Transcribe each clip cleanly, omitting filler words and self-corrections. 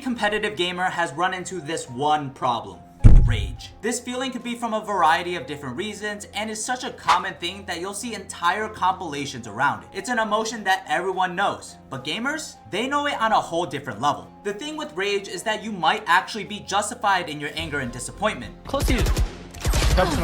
competitive gamer has run into this one problem: rage. This feeling could be from a variety of different reasons and is such a common thing that you'll see entire compilations around it. It's an emotion that everyone knows, but gamers, they know it on a whole different level. The thing with rage is that you might actually be justified in your anger and disappointment.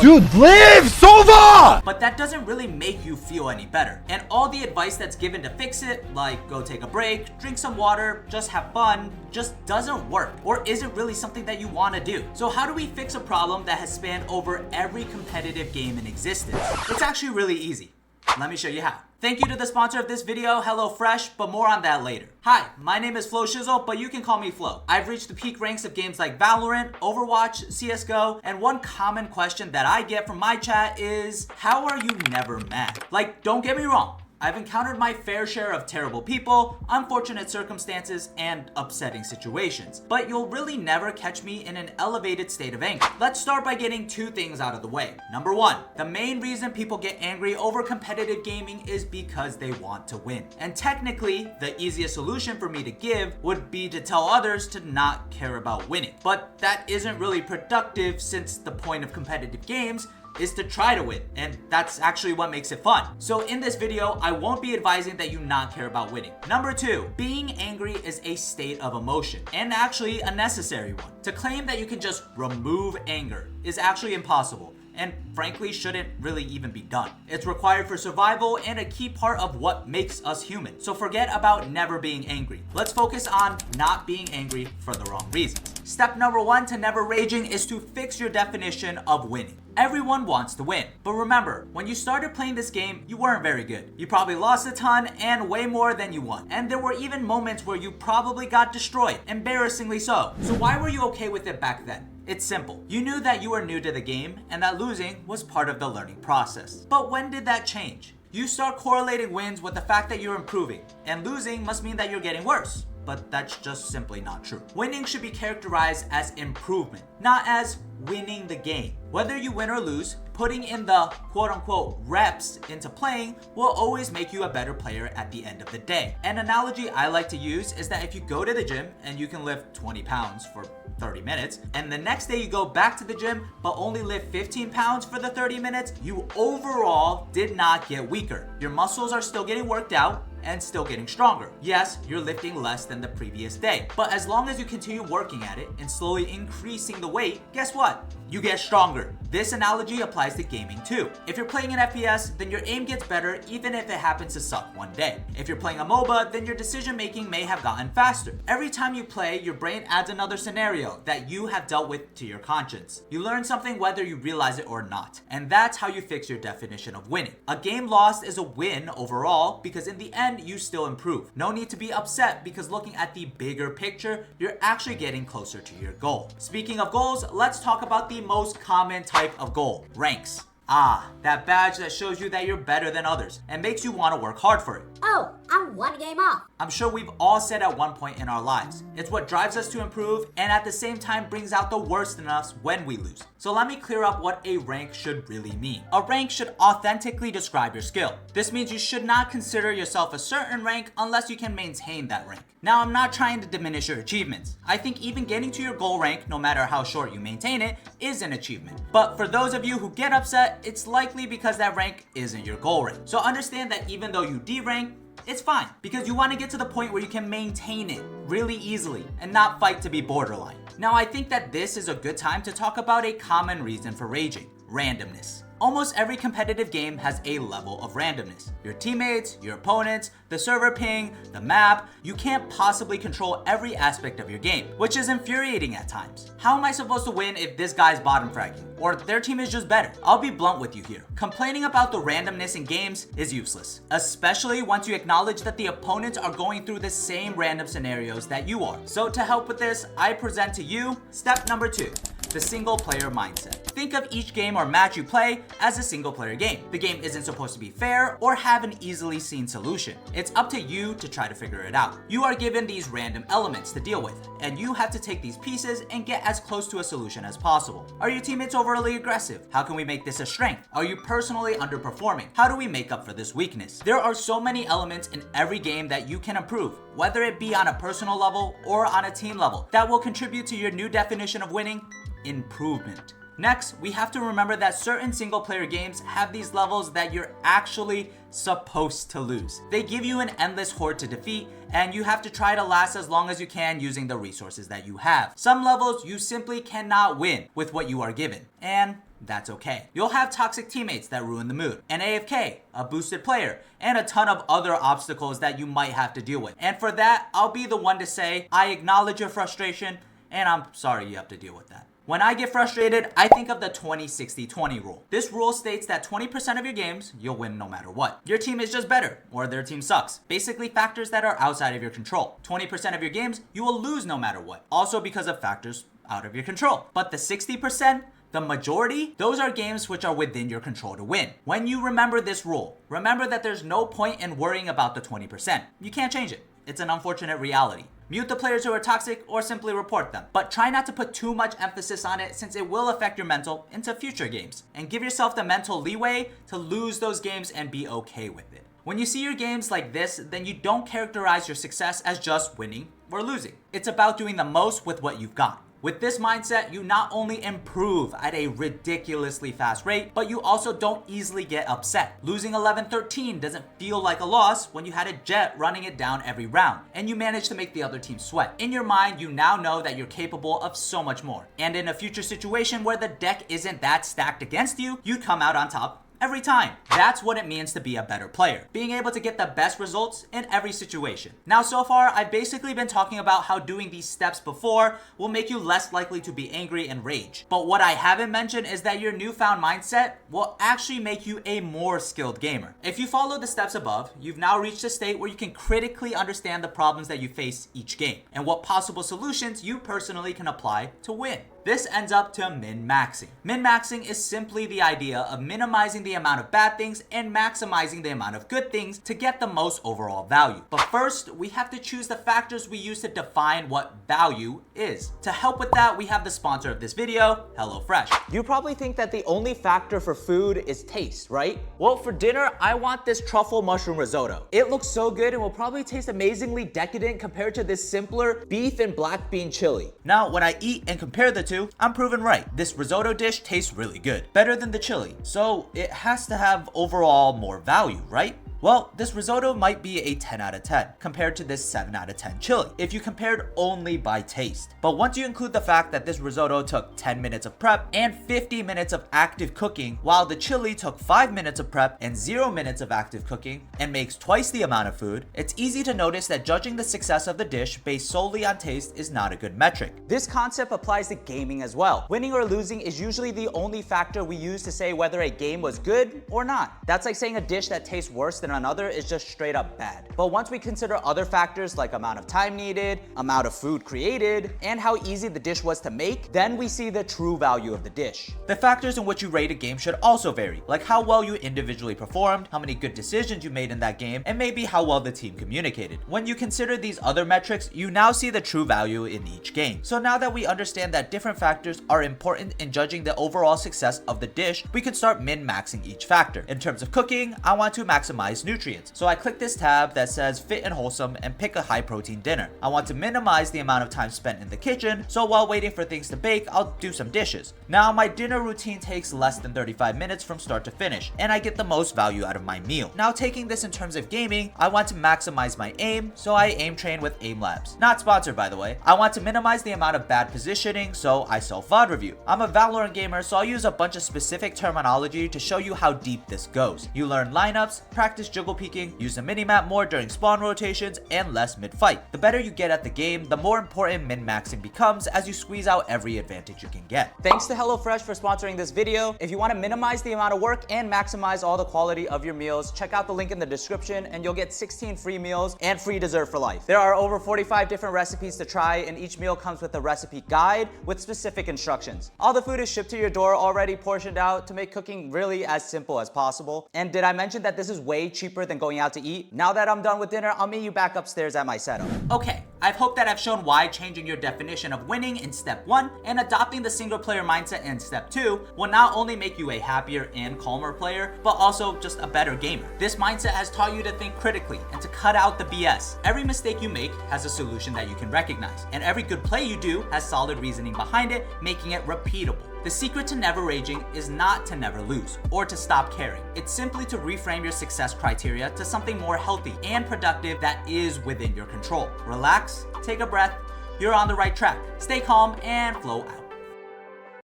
Dude, live! Sova! But that doesn't really make you feel any better. And all the advice that's given to fix it, like go take a break, drink some water, just have fun, just doesn't work or isn't really something that you want to do. So how do we fix a problem that has spanned over every competitive game in existence? It's actually really easy. Let me show you how. Thank you to the sponsor of this video, HelloFresh, but more on that later. Hi, my name is FLOWSHIZZLE, but you can call me Flo. I've reached the peak ranks of games like Valorant, Overwatch, CSGO, and one common question that I get from my chat is, how are you never mad? Like, don't get me wrong, I've encountered my fair share of terrible people, unfortunate circumstances, and upsetting situations, but you'll really never catch me in an elevated state of anger. Let's start by getting two things out of the way. Number one, the main reason people get angry over competitive gaming is because they want to win. And technically, the easiest solution for me to give would be to tell others to not care about winning. But that isn't really productive since the point of competitive games is to try to win, and that's actually what makes it fun. So in this video, I won't be advising that you not care about winning. Number two, being angry is a state of emotion, and actually a necessary one. To claim that you can just remove anger is actually impossible, and frankly shouldn't really even be done. It's required for survival and a key part of what makes us human. So forget about never being angry. Let's focus on not being angry for the wrong reasons. Step number one to never raging is to fix your definition of winning. Everyone wants to win, but remember, when you started playing this game, you weren't very good. You probably lost a ton and way more than you won. And there were even moments where you probably got destroyed, embarrassingly so. So why were you okay with it back then? It's simple. You knew that you were new to the game and that losing was part of the learning process. But when did that change? You start correlating wins with the fact that you're improving, and losing must mean that you're getting worse. But that's just simply not true. Winning should be characterized as improvement, not as winning the game. Whether you win or lose, putting in the quote-unquote reps into playing will always make you a better player at the end of the day. An analogy I like to use is that if you go to the gym and you can lift 20 pounds for 30 minutes, and the next day you go back to the gym but only lift 15 pounds for the 30 minutes, you overall did not get weaker. Your muscles are still getting worked out and still getting stronger. Yes, you're lifting less than the previous day, but as long as you continue working at it and slowly increasing the weight, guess what? You get stronger. This analogy applies to gaming too. If you're playing an FPS, then your aim gets better even if it happens to suck one day. If you're playing a MOBA, then your decision making may have gotten faster. Every time you play, your brain adds another scenario that you have dealt with to your conscience. You learn something whether you realize it or not, and that's how you fix your definition of winning. A game lost is a win overall because in the end, you still improve. No need to be upset because looking at the bigger picture, you're actually getting closer to your goal. Speaking of goals, let's talk about the most common type of goal: ranks. That badge that shows you that you're better than others and makes you want to work hard for it. Oh, I'm one game off. I'm sure we've all said at one point in our lives. It's what drives us to improve and at the same time brings out the worst in us when we lose. So let me clear up what a rank should really mean. A rank should authentically describe your skill. This means you should not consider yourself a certain rank unless you can maintain that rank. Now, I'm not trying to diminish your achievements. I think even getting to your goal rank, no matter how short you maintain it, is an achievement. But for those of you who get upset, it's likely because that rank isn't your goal rank. So understand that even though you derank, it's fine because you want to get to the point where you can maintain it really easily and not fight to be borderline. Now, I think that this is a good time to talk about a common reason for raging: randomness. Almost every competitive game has a level of randomness. Your teammates, your opponents, the server ping, the map. You can't possibly control every aspect of your game, which is infuriating at times. How am I supposed to win if this guy's bottom fragging? Or their team is just better? I'll be blunt with you here. Complaining about the randomness in games is useless, especially once you acknowledge that the opponents are going through the same random scenarios that you are. So to help with this, I present to you step number 2. the single player mindset. Think of each game or match you play as a single player game. The game isn't supposed to be fair or have an easily seen solution. It's up to you to try to figure it out. You are given these random elements to deal with, and you have to take these pieces and get as close to a solution as possible. Are your teammates overly aggressive? How can we make this a strength? Are you personally underperforming? How do we make up for this weakness? There are so many elements in every game that you can improve, whether it be on a personal level or on a team level, that will contribute to your new definition of winning: improvement. Next, we have to remember that certain single player games have these levels that you're actually supposed to lose. They give you an endless horde to defeat, and you have to try to last as long as you can using the resources that you have. Some levels you simply cannot win with what you are given, and that's okay. You'll have toxic teammates that ruin the mood, an AFK, a boosted player, and a ton of other obstacles that you might have to deal with. And for that, I'll be the one to say, I acknowledge your frustration, and I'm sorry you have to deal with that. When I get frustrated, I think of the 20-60-20 rule. This rule states that 20% of your games, you'll win no matter what. Your team is just better, or their team sucks. Basically factors that are outside of your control. 20% of your games, you will lose no matter what. Also because of factors out of your control. But the 60%, the majority, those are games which are within your control to win. When you remember this rule, remember that there's no point in worrying about the 20%. You can't change it. It's an unfortunate reality. Mute the players who are toxic or simply report them. But try not to put too much emphasis on it, since it will affect your mental into future games. And give yourself the mental leeway to lose those games and be okay with it. When you see your games like this, then you don't characterize your success as just winning or losing. It's about doing the most with what you've got. With this mindset, you not only improve at a ridiculously fast rate, but you also don't easily get upset. Losing 11-13 doesn't feel like a loss when you had a Jet running it down every round, and you managed to make the other team sweat. In your mind, you now know that you're capable of so much more. And in a future situation where the deck isn't that stacked against you, you come out on top every time. That's what it means to be a better player. Being able to get the best results in every situation. Now, so far, I've basically been talking about how doing these steps before will make you less likely to be angry and rage. But what I haven't mentioned is that your newfound mindset will actually make you a more skilled gamer. If you follow the steps above, you've now reached a state where you can critically understand the problems that you face each game and what possible solutions you personally can apply to win. This ends up to min-maxing. Min-maxing is simply the idea of minimizing the amount of bad things and maximizing the amount of good things to get the most overall value. But first, we have to choose the factors we use to define what value is. To help with that, we have the sponsor of this video, HelloFresh. You probably think that the only factor for food is taste, right? Well, for dinner, I want this truffle mushroom risotto. It looks so good and will probably taste amazingly decadent compared to this simpler beef and black bean chili. Now, when I eat and compare the two, I'm proven right. This risotto dish tastes really good, better than the chili, so it has to have overall more value, right? Well, this risotto might be a 10 out of 10 compared to this 7 out of 10 chili if you compared only by taste. But once you include the fact that this risotto took 10 minutes of prep and 50 minutes of active cooking, while the chili took 5 minutes of prep and 0 minutes of active cooking and makes twice the amount of food, it's easy to notice that judging the success of the dish based solely on taste is not a good metric. This concept applies to gaming as well. Winning or losing is usually the only factor we use to say whether a game was good or not. That's like saying a dish that tastes worse than another is just straight up bad. But once we consider other factors like amount of time needed, amount of food created, and how easy the dish was to make, then we see the true value of the dish. The factors in which you rate a game should also vary, like how well you individually performed, how many good decisions you made in that game, and maybe how well the team communicated. When you consider these other metrics, you now see the true value in each game. So now that we understand that different factors are important in judging the overall success of the dish, we could start min-maxing each factor. In terms of cooking, I want to maximize nutrients. So I click this tab that says fit and wholesome and pick a high protein dinner. I want to minimize the amount of time spent in the kitchen, so while waiting for things to bake, I'll do some dishes. Now my dinner routine takes less than 35 minutes from start to finish, and I get the most value out of my meal. Now taking this in terms of gaming, I want to maximize my aim, so I aim train with Aim Labs. Not sponsored, by the way. I want to minimize the amount of bad positioning, so I self VOD review. I'm a Valorant gamer, so I'll use a bunch of specific terminology to show you how deep this goes. You learn lineups, practice practice jiggle peeking, use the minimap more during spawn rotations, and less mid-fight. The better you get at the game, the more important min-maxing becomes as you squeeze out every advantage you can get. Thanks to HelloFresh for sponsoring this video. If you want to minimize the amount of work and maximize all the quality of your meals, check out the link in the description and you'll get 16 free meals and free dessert for life. There are over 45 different recipes to try, and each meal comes with a recipe guide with specific instructions. All the food is shipped to your door already portioned out to make cooking really as simple as possible. And did I mention that this is way cheaper than going out to eat? Now that I'm done with dinner, I'll meet you back upstairs at my setup. Okay, I hope that I've shown why changing your definition of winning in step 1 and adopting the single player mindset in step 2 will not only make you a happier and calmer player, but also just a better gamer. This mindset has taught you to think critically and to cut out the BS. Every mistake you make has a solution that you can recognize, and every good play you do has solid reasoning behind it, making it repeatable. The secret to never raging is not to never lose or to stop caring. It's simply to reframe your success criteria to something more healthy and productive that is within your control. Relax, take a breath, you're on the right track. Stay calm and flow out.